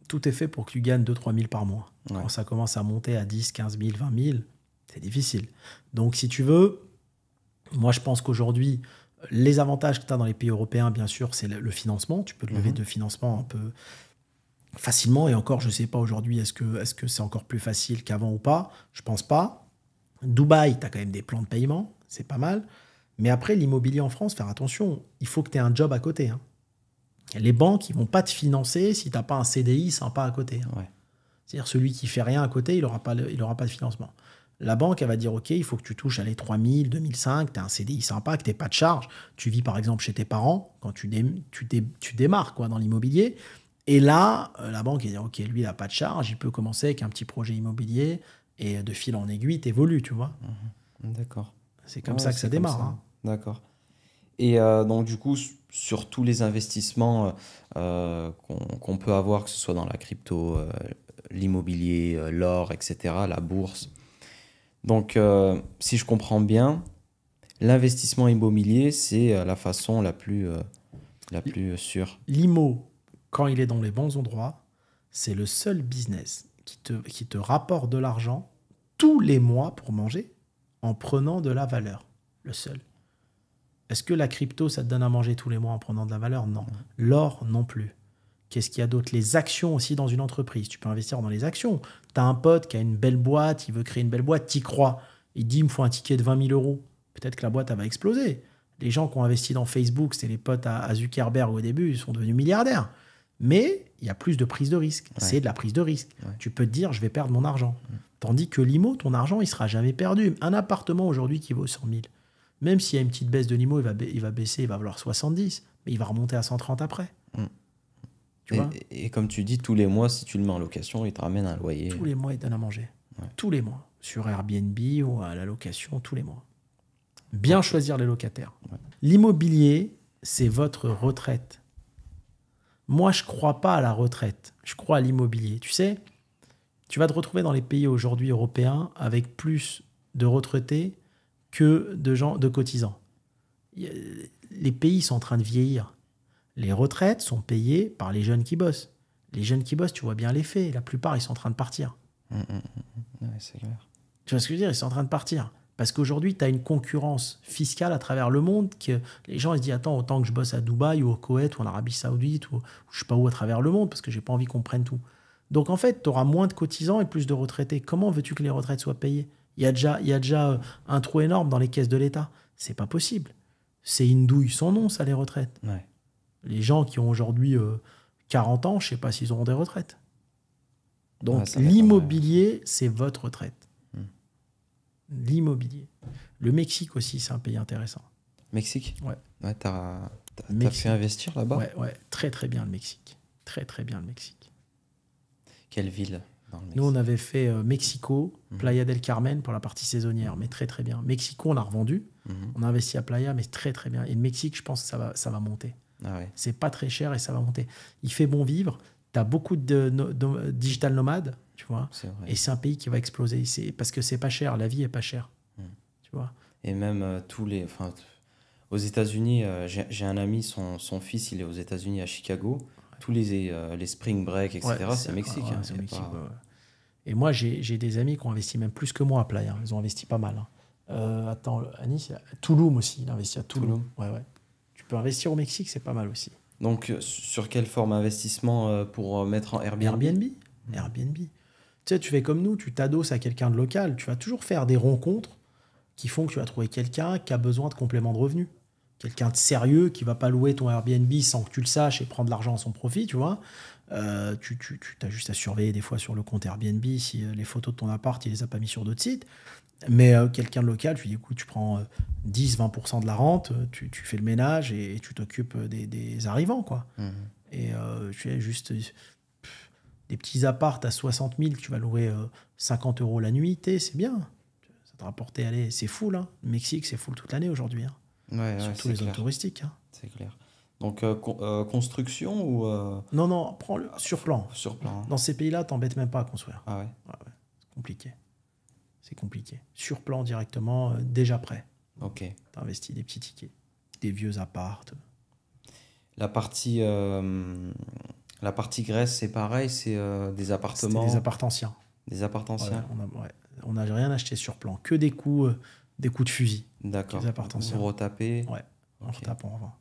tout est fait pour que tu gagnes 2 000 – 3 000 par mois. Ouais. Quand ça commence à monter à 10 000, 15 000, 20 000, c'est difficile. Donc, si tu veux, moi, je pense qu'aujourd'hui, les avantages que tu as dans les pays européens, bien sûr, c'est le financement. Tu peux te lever de financement un peu facilement. Et encore, je ne sais pas aujourd'hui, est-ce que c'est encore plus facile qu'avant ou pas? Je ne pense pas. Dubaï, tu as quand même des plans de paiement. C'est pas mal. Mais après, l'immobilier en France, faire attention. Il faut que tu aies un job à côté. Hein. Les banques, ils ne vont pas te financer si tu n'as pas un CDI sympa à côté. Hein. Ouais. C'est-à-dire celui qui fait rien à côté, il n'aura pas de financement. La banque, elle va dire, OK, il faut que tu touches à les 3 000, 2 500, tu as un CDI sympa, que tu n'aies pas de charge. Tu vis par exemple chez tes parents, quand tu démarres quoi, dans l'immobilier. Et là, la banque, elle dit, OK, lui, il n'a pas de charge, il peut commencer avec un petit projet immobilier et de fil en aiguille, t'évolues, tu vois. D'accord. C'est comme ça que ça démarre. Hein. D'accord. Et donc, du coup, sur tous les investissements qu'on peut avoir, que ce soit dans la crypto, l'immobilier, l'or, etc., la bourse. Donc, si je comprends bien, l'investissement immobilier, c'est la façon la plus sûre. L'IMO, quand il est dans les bons endroits, c'est le seul business qui te rapporte de l'argent tous les mois pour manger en prenant de la valeur. Le seul. Est-ce que la crypto, ça te donne à manger tous les mois en prenant de la valeur? Non. L'or, non plus. Qu'est-ce qu'il y a d'autre? Les actions aussi dans une entreprise. Tu peux investir dans les actions. Tu as un pote qui a une belle boîte, il veut créer une belle boîte, tu y crois. Il dit, il me faut un ticket de 20 000 €. Peut-être que la boîte, elle va exploser. Les gens qui ont investi dans Facebook, c'était les potes à Zuckerberg au début, ils sont devenus milliardaires. Mais il y a plus de prise de risque. Ouais. C'est de la prise de risque. Ouais. Tu peux te dire, je vais perdre mon argent. Tandis que l'IMO, ton argent, il ne sera jamais perdu. Un appartement aujourd'hui qui vaut 100 000, même s'il y a une petite baisse de l'IMO, il va baisser, il va valoir 70, mais il va remonter à 130 après. Et comme tu dis, tous les mois, si tu le mets en location, il te ramène un loyer. Tous les mois, il te donne à manger. Ouais. Tous les mois. Sur Airbnb ou à la location, tous les mois. Bien choisir les locataires. Ouais. L'immobilier, c'est votre retraite. Moi, je ne crois pas à la retraite. Je crois à l'immobilier. Tu sais, tu vas te retrouver dans les pays aujourd'hui européens avec plus de retraités que de cotisants. Les pays sont en train de vieillir. Les retraites sont payées par les jeunes qui bossent. Les jeunes qui bossent, tu vois bien l'effet. La plupart, ils sont en train de partir. Ouais, c'est clair. Tu vois ce que je veux dire? Ils sont en train de partir. Parce qu'aujourd'hui, tu as une concurrence fiscale à travers le monde que les gens ils se disent, attends, autant que je bosse à Dubaï ou au Koweït ou en Arabie Saoudite ou je sais pas où à travers le monde parce que j'ai pas envie qu'on prenne tout. Donc en fait, tu auras moins de cotisants et plus de retraités. Comment veux-tu que les retraites soient payées? Il y a déjà un trou énorme dans les caisses de l'État. C'est pas possible. C'est une douille sans nom, ça, les retraites. Ouais. Les gens qui ont aujourd'hui 40 ans, je sais pas s'ils auront des retraites. Donc l'immobilier, c'est votre retraite. L'immobilier. Le Mexique aussi, c'est un pays intéressant. Mexique? Ouais. Ouais, t'as fait investir là-bas? Ouais, très très bien le Mexique. Très très bien le Mexique. Quelle ville dans le Mexique? Nous, on avait fait Mexico, Playa del Carmen pour la partie saisonnière, mais très très bien. Mexico, on a revendu. On a investi à Playa, mais très très bien. Et le Mexique, je pense que ça va monter. Ah ouais. C'est pas très cher et ça va monter. Il fait bon vivre. Tu as beaucoup de digital nomades, tu vois. C'est vrai. Et c'est un pays qui va exploser. Parce que c'est pas cher. La vie est pas chère. Tu vois. Et même aux États-Unis, j'ai un ami, son fils, il est aux États-Unis à Chicago. Ouais. Tous les spring break, etc., c'est Mexique. Ouais, c'est Mexique. Ouais. Et moi, j'ai des amis qui ont investi même plus que moi à Playa. Ils ont investi pas mal. Attends, Anis, Tulum aussi. Il a investi à Tulum. Ouais. Tu peux investir au Mexique, c'est pas mal aussi. Donc, sur quelle forme d'investissement pour mettre en Airbnb? Airbnb. Tu sais, tu fais comme nous, tu t'adosses à quelqu'un de local. Tu vas toujours faire des rencontres qui font que tu vas trouver quelqu'un qui a besoin de complément de revenus. Quelqu'un de sérieux qui ne va pas louer ton Airbnb sans que tu le saches et prendre l'argent à son profit, tu vois. Tu as juste à surveiller des fois sur le compte Airbnb si les photos de ton appart, il les a pas mis sur d'autres sites. Mais quelqu'un de local, tu dis, écoute, tu prends 10-20% de la rente, tu fais le ménage et tu t'occupes des arrivants, quoi. Et tu as juste des petits apparts à 60 000 que tu vas louer 50 € la nuitée, c'est bien. Ça te rapporte, allez, c'est full. Hein. Le Mexique, c'est full toute l'année aujourd'hui. Hein. Ouais, surtout les zones touristiques. Hein. C'est clair. Donc, construction ou... Non, prends-le sur plan. Sur plan. Dans ces pays-là, t'embêtes même pas à construire. Ah ouais? C'est compliqué. C'est compliqué. Sur plan directement, déjà prêt. Ok. T'as investi des petits tickets, des vieux appartes. La partie La partie Grèce, c'est pareil, c'est des C'était appartements, des appartements anciens. des appartements Ouais, anciens. on n'a rien acheté sur plan, que des coups de fusil, que D'accord. des appartements Vous anciens. retapez. Ouais, on Ok, retape, on revend.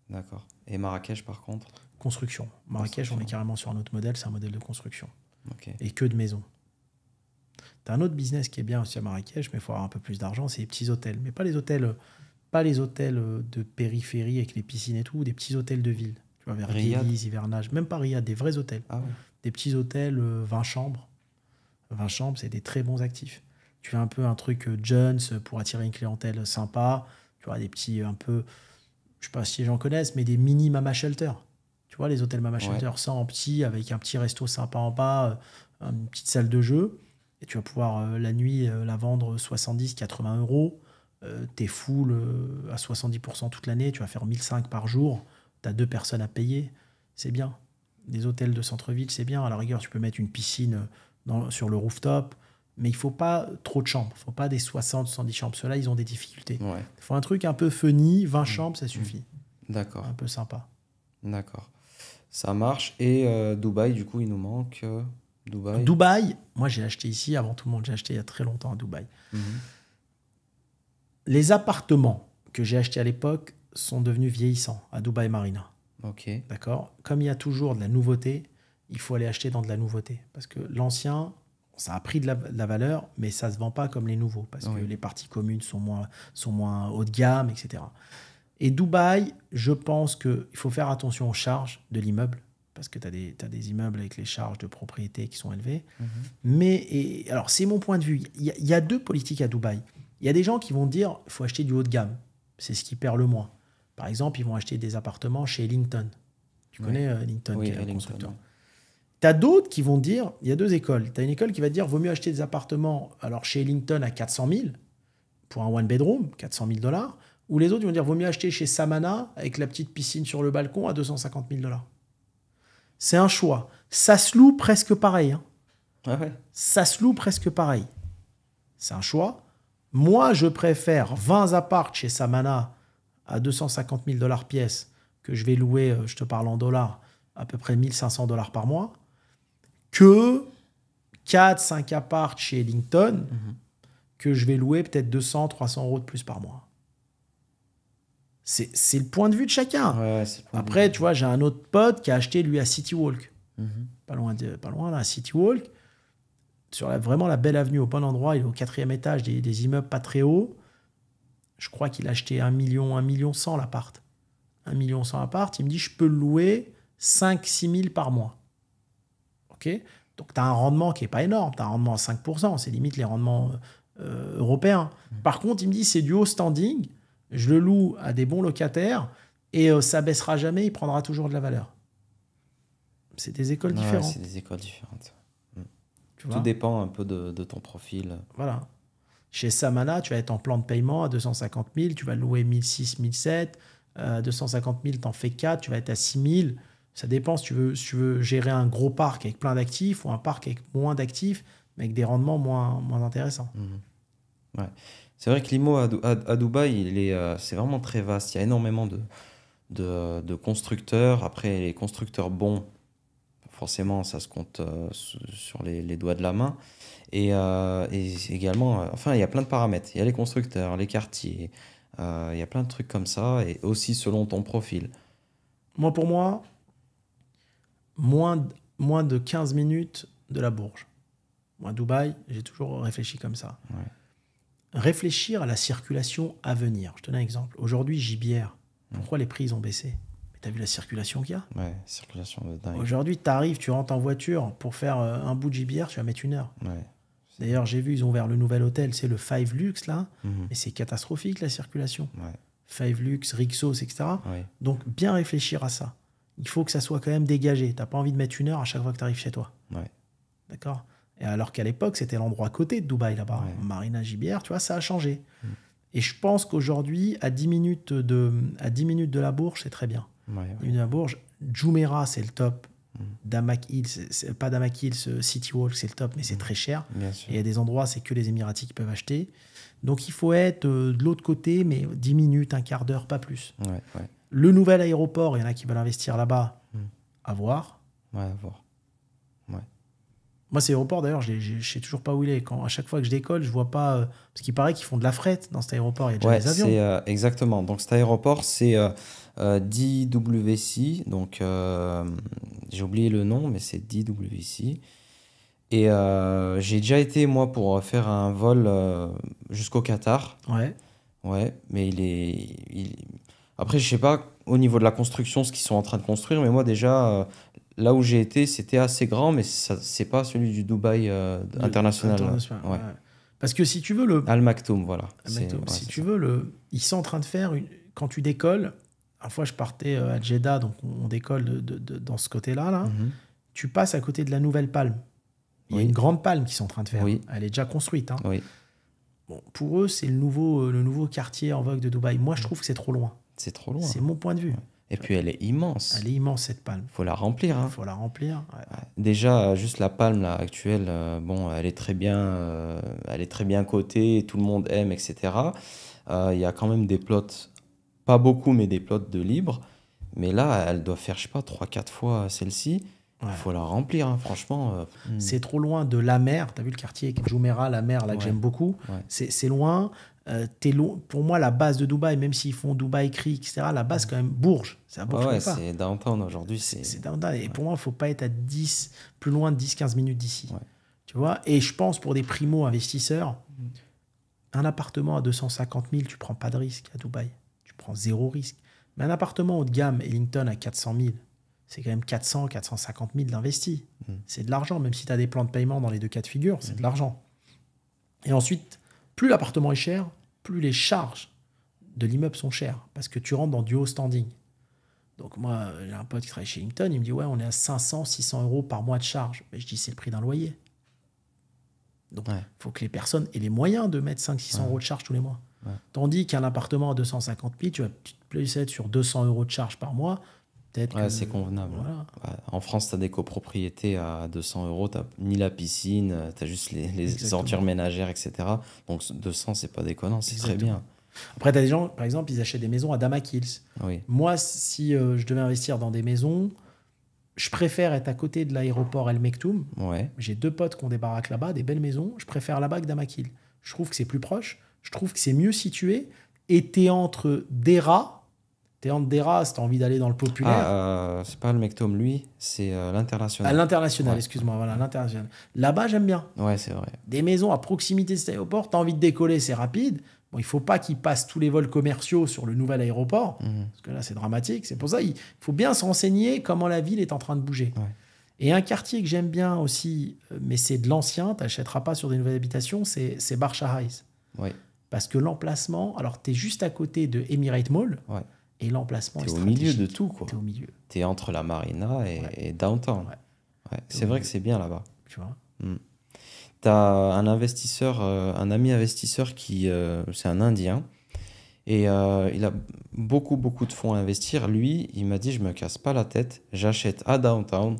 d'accord. Et Marrakech, par contre? Construction. Marrakech, on est Construction. carrément sur un autre modèle, c'est un modèle de construction. Ok. Et que de maisons. T'as un autre business qui est bien aussi à Marrakech, mais il faut avoir un peu plus d'argent, c'est les petits hôtels. Mais pas les hôtels de périphérie avec les piscines et tout, des petits hôtels de ville. Tu vois, vers Riyad? Guéliz, Hivernage, même pas Riyad, des vrais hôtels. Ah ouais. Des petits hôtels 20 chambres. 20 chambres, c'est des très bons actifs. Tu fais un peu un truc Jones pour attirer une clientèle sympa. Tu vois, des petits un peu, je sais pas si les gens connaissent, mais des mini Mama Shelter. Tu vois, les hôtels Mama Ouais. Shelter, ça en petit, avec un petit resto sympa en bas, une petite salle de jeu. Et tu vas pouvoir la nuit la vendre 70-80 euros. T'es full à 70% toute l'année. Tu vas faire 1 500 par jour. Tu as 2 personnes à payer. C'est bien. Des hôtels de centre-ville, c'est bien. À la rigueur, tu peux mettre une piscine sur le rooftop. Mais il faut pas trop de chambres. Il faut pas des 60-70 chambres. Ceux-là, ils ont des difficultés. Ouais. Il faut un truc un peu funny. 20 chambres, ça suffit. D'accord. Un peu sympa. D'accord. Ça marche. Et Dubaï, du coup, il nous manque. Dubaï. Dubaï, moi j'ai acheté ici, avant tout le monde, j'ai acheté il y a très longtemps à Dubaï. Mhm. Les appartements que j'ai achetés à l'époque sont devenus vieillissants à Dubaï Marina. Ok. D'accord ? Comme il y a toujours de la nouveauté, il faut aller acheter dans de la nouveauté. Parce que l'ancien, ça a pris de la valeur, mais ça ne se vend pas comme les nouveaux. Parce Oui. que les parties communes sont moins haut de gamme, etc. Et Dubaï, je pense qu'il faut faire attention aux charges de l'immeuble. Parce que tu as des immeubles avec les charges de propriété qui sont élevées. Mhm. Alors, c'est mon point de vue. Il y a 2 politiques à Dubaï. Il y a des gens qui vont dire qu'il faut acheter du haut de gamme. C'est ce qui perd le moins. Par exemple, ils vont acheter des appartements chez Ellington. Tu Ouais. connais Ellington, Oui, qui est le Ellington, constructeur. ouais. Tu as d'autres qui vont dire, il y a 2 écoles. Tu as une école qui va dire vaut mieux acheter des appartements alors chez Ellington à 400 000 pour un one bedroom, 400 000 $. Ou les autres ils vont dire vaut mieux acheter chez Samana avec la petite piscine sur le balcon à 250 000 $. C'est un choix. Ça se loue presque pareil. Hein. Ah ouais. Ça se loue presque pareil. C'est un choix. Moi, je préfère 20 apparts chez Samana à 250 000 $ pièce que je vais louer, je te parle en dollars, à peu près 1 500 $ par mois, que 4-5 apparts chez Ellington que je vais louer peut-être 200-300 € de plus par mois. C'est le point de vue de chacun. Ouais, c'est le point de Après, vue. tu vois, j'ai un autre pote qui a acheté, lui, à City Walk. Mhm. Pas loin là, à City Walk. Sur vraiment la belle avenue, au bon endroit. Il est au 4e étage, des immeubles pas très hauts. Je crois qu'il a acheté 1 million 100 l'appart. 1 million 100 l'appart. Il me dit, je peux le louer 5-6 000 par mois. OK ? Donc, tu as un rendement qui n'est pas énorme. Tu as un rendement à 5%. C'est limite les rendements européens. Par contre, il me dit, c'est du haut standing. Je le loue à des bons locataires et ça baissera jamais. Il prendra toujours de la valeur. C'est des écoles Ouais, différentes. c'est des écoles différentes. Tu vois ? Tout dépend un peu de ton profil. Voilà. Chez Samana, tu vas être en plan de paiement à 250 000, tu vas louer 1 600, 1 700. 250 000, tu en fais 4, tu vas être à 6 000. Ça dépend si tu veux gérer un gros parc avec plein d'actifs ou un parc avec moins d'actifs, mais avec des rendements moins intéressants. Ouais. C'est vrai que l'IMO à Dubaï, c'est vraiment très vaste. Il y a énormément de constructeurs. Après, les constructeurs bons, forcément, ça se compte sur les doigts de la main. Et également, enfin, il y a plein de paramètres. Il y a les constructeurs, les quartiers. Il y a plein de trucs comme ça. Et aussi selon ton profil. Pour moi, moins de 15 minutes de la Bourge. Moi, à Dubaï, j'ai toujours réfléchi comme ça. Ouais. Réfléchir à la circulation à venir. Je te donne un exemple. Aujourd'hui, Gibière, pourquoi les prix ils ont baissé ? Tu as vu la circulation qu'il y a ? Ouais, circulation de dingue. Aujourd'hui, tu arrives, tu rentres en voiture pour faire un bout de Gibière, tu vas mettre 1 heure. Ouais. D'ailleurs, j'ai vu, ils ont ouvert le nouvel hôtel, c'est le Five Lux, là. Mhm. Et c'est catastrophique, la circulation. Ouais. Five Lux, Rixos, etc. Ouais. Donc, bien réfléchir à ça. Il faut que ça soit quand même dégagé. Tu n'as pas envie de mettre 1 heure à chaque fois que tu arrives chez toi. Ouais. D'accord ? Et alors qu'à l'époque, c'était l'endroit à côté de Dubaï, là-bas. Ouais. Marina Gibière, tu vois, ça a changé. Et je pense qu'aujourd'hui, à 10 minutes de la Bourge, c'est très bien. Ouais, 10 minutes de la Bourge, Jumeirah, c'est le top. Damak Hills, pas Damak Hills, City Walk, c'est le top, mais c'est très cher. bien sûr. Et il y a des endroits, c'est que les Émiratis qui peuvent acheter. Donc il faut être de l'autre côté, mais 10 minutes, un quart d'heure, pas plus. Ouais, ouais. Le nouvel aéroport, il y en a qui veulent investir là-bas, à voir. Ouais, à voir. Ouais. Moi, cet aéroport, d'ailleurs, je sais toujours pas où il est. À chaque fois que je décolle, je vois pas. Parce qu'il paraît qu'ils font de la fret dans cet aéroport. Il y a déjà Ouais, des avions. c'est exactement. Donc cet aéroport, c'est DWC. Donc j'ai oublié le nom, mais c'est DWC. Et j'ai déjà été, moi, pour faire un vol jusqu'au Qatar. Ouais. Ouais, mais après, je sais pas au niveau de la construction ce qu'ils sont en train de construire, mais moi déjà, là où j'ai été, c'était assez grand, mais ça, c'est pas celui du Dubaï international. International, Ouais. ouais. Parce que si tu veux, Al Maktoum, voilà. Ouais, si c'est tu ça. veux, ils sont en train de faire, quand tu décolles, une fois je partais à Jeddah, donc on décolle dans ce côté-là, là, Mhm. tu passes à côté de la nouvelle palme. Il y a Oui. une grande palme qu'ils sont en train de faire. Oui. Elle est déjà construite. Hein. Oui, Bon, pour eux, c'est le nouveau quartier en vogue de Dubaï. Moi, je trouve que c'est trop loin. c'est trop loin. C'est mon point de vue. Ouais. Et puis elle est immense. Elle est immense, cette palme. Faut la remplir, Il hein. faut la remplir. Ouais. Déjà, juste la palme là, actuelle, bon, elle est très bien cotée, tout le monde aime, etc. Il y a quand même des plots, pas beaucoup, mais des plots de libre. Mais là, elle doit faire, je sais pas, 3-4 fois celle-ci. Il Ouais. faut la remplir, hein, franchement. C'est trop loin de la mer. Tu as vu le quartier Jumeirah, la mer, là, que Ouais. j'aime beaucoup. Ouais. C'est loin. Pour moi, la base de Dubaï, même s'ils font Dubaï Creek, etc., la base, quand même, Bourges. C'est à Bourges Ouais, Khalifa. c'est downtown aujourd'hui. C'est downtown. Et pour moi, il ne faut pas être à plus loin de 10-15 minutes d'ici. Ouais. Tu vois. Et je pense pour des primo-investisseurs, un appartement à 250 000, tu prends pas de risque à Dubaï. Tu prends zéro risque. Mais un appartement haut de gamme, Ellington, à 400 000, c'est quand même 450 000 d'investi. C'est de l'argent, même si tu as des plans de paiement dans les deux cas de figure, c'est de l'argent. Et ensuite, plus l'appartement est cher, plus les charges de l'immeuble sont chères, parce que tu rentres dans du haut standing. Donc moi, j'ai un pote qui travaille chez Ellington, il me dit, ouais, on est à 500, 600 euros par mois de charge. Mais je dis, c'est le prix d'un loyer. Donc, il faut que les personnes aient les moyens de mettre 500-600 euros de charge tous les mois. Ouais. Tandis qu'un appartement à 250 000, tu vas plus être sur 200 euros de charge par mois. Peut-être Ouais, que, c'est convenable. voilà. Ouais. En France, tu as des copropriétés à 200 euros, tu ni la piscine, tu as juste les Exactement. ordures ménagères, etc. Donc 200, c'est pas déconnant, c'est très Exactement. bien. Après, tu as des gens, par exemple, ils achètent des maisons à Damac Hills. Oui. Moi, si je devais investir dans des maisons, je préfère être à côté de l'aéroport El Mektoum. Ouais. J'ai 2 potes qui ont des baraques là-bas, des belles maisons. Je préfère là-bas que Damac Hill. Je trouve que c'est plus proche. Je trouve que c'est mieux situé. Et t'es entre Dera. T'es entre Dera si t'as envie d'aller dans le populaire. C'est pas le Mektoum, lui, c'est À l'international. l'international, Ouais. excuse-moi. Voilà, l'international. Là-bas, j'aime bien. Ouais, c'est vrai. Des maisons à proximité de cet aéroport. T'as envie de décoller, c'est rapide. Bon, il faut pas qu'ils passent tous les vols commerciaux sur le nouvel aéroport. Parce que là, c'est dramatique. C'est pour ça qu'il faut bien se renseigner comment la ville est en train de bouger. Ouais. Et un quartier que j'aime bien aussi, mais c'est de l'ancien, tu n'achèteras pas sur des nouvelles habitations, c'est Barsha Heights. Ouais. Parce que l'emplacement, alors tu es juste à côté de Emirate Mall, Ouais. et l'emplacement est T'es au milieu stratégique. de tout, quoi. T'es au milieu, T'es entre la marina et downtown. Ouais. Ouais. C'est vrai que c'est bien là-bas. tu vois. T'as un investisseur, un ami investisseur qui, c'est un Indien, et il a beaucoup de fonds à investir. Lui, il m'a dit, je me casse pas la tête, j'achète à downtown,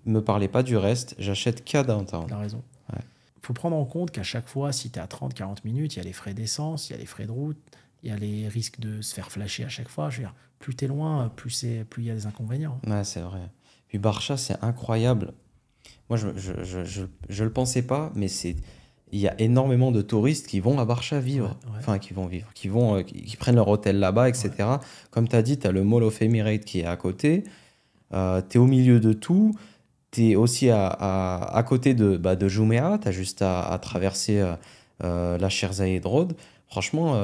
me parlez pas du reste, j'achète qu'à downtown. Tu as raison. Ouais. Il faut prendre en compte qu'à chaque fois, si tu es à 30-40 minutes, il y a les frais d'essence, il y a les frais de route, il y a les risques de se faire flasher à chaque fois. Je veux dire, plus tu es loin, plus il y a des inconvénients. Ouais, c'est vrai. Puis Barcha, c'est incroyable. Moi, je le pensais pas, mais il y a énormément de touristes qui vont à Barcha vivre. Ouais. Enfin, qui vont vivre, qui prennent leur hôtel là-bas, etc. Comme tu as dit, tu as le Mall of Emirates qui est à côté. Tu es au milieu de tout. Tu es aussi à côté de Jumeirah. Tu as juste à traverser la Sheikh Zayed Road. Franchement,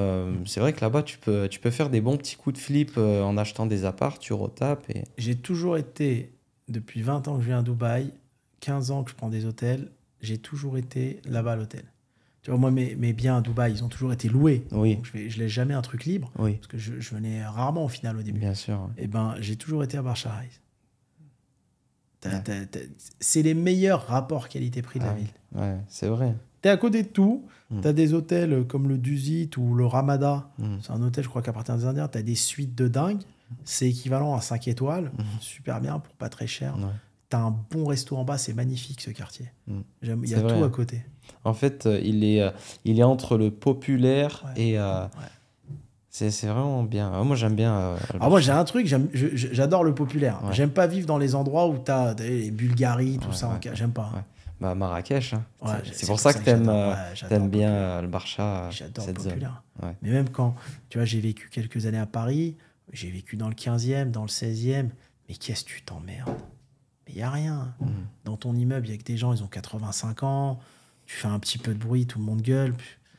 c'est vrai que là-bas, tu peux faire des bons petits coups de flip en achetant des apparts, tu retapes. Et... J'ai toujours été, depuis 20 ans que je viens à Dubaï, 15 ans que je prends des hôtels, j'ai toujours été là-bas à l'hôtel. Tu vois, moi, mes biens à Dubaï, ils ont toujours été loués. Oui. Donc, je laisse jamais un truc libre, Oui, parce que je venais rarement au final au début. bien sûr. Et ben, j'ai toujours été à Barsha Heights. C'est les meilleurs rapports qualité-prix de la ville. Ouais, c'est vrai. Tu es à côté de tout. Tu as des hôtels comme le Dusit ou le Ramada. C'est un hôtel, je crois, qui appartient aux Indiens. Tu as des suites de dingue. C'est équivalent à 5 étoiles. Super bien pour pas très cher. Ouais. Tu as un bon resto en bas. C'est magnifique, ce quartier. Il y C'est a vrai. tout à côté. En fait, il est entre le populaire Ouais. et... Ouais. C'est vraiment bien. Moi, j'aime bien le Alors moi, j'ai Barça. un truc, j'adore le populaire. Ouais, J'aime pas vivre dans les endroits où t'as les Bulgarie, tout ouais, ça. ouais, J'aime pas. ouais. Bah, Marrakech, hein. Ouais, C'est c'est pour pour ça ça que que j'adore. Ouais, j'adore t'aimes le bien populaire. le Barça, J'adore le cette zone. populaire. Ouais. Mais même quand, tu vois, j'ai vécu quelques années à Paris, j'ai vécu dans le 15e, dans le 16e, mais qu'est-ce que tu t'emmerdes? Mais il n'y a rien. Mhm. Dans ton immeuble, il y a que des gens, ils ont 85 ans, tu fais un petit peu de bruit, tout le monde gueule.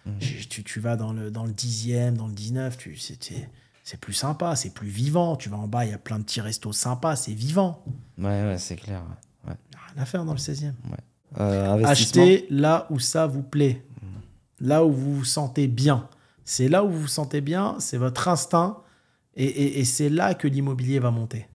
Mhm. Tu vas dans le 10e, dans le 19, c'est plus sympa, c'est plus vivant. Tu vas en bas, il y a plein de petits restos sympas, c'est vivant. Ouais, c'est clair. Ouais. Il n'y a rien à faire dans le 16e. Investissement? Achetez là où ça vous plaît, là où vous vous sentez bien. C'est là où vous vous sentez bien, c'est votre instinct, et c'est là que l'immobilier va monter.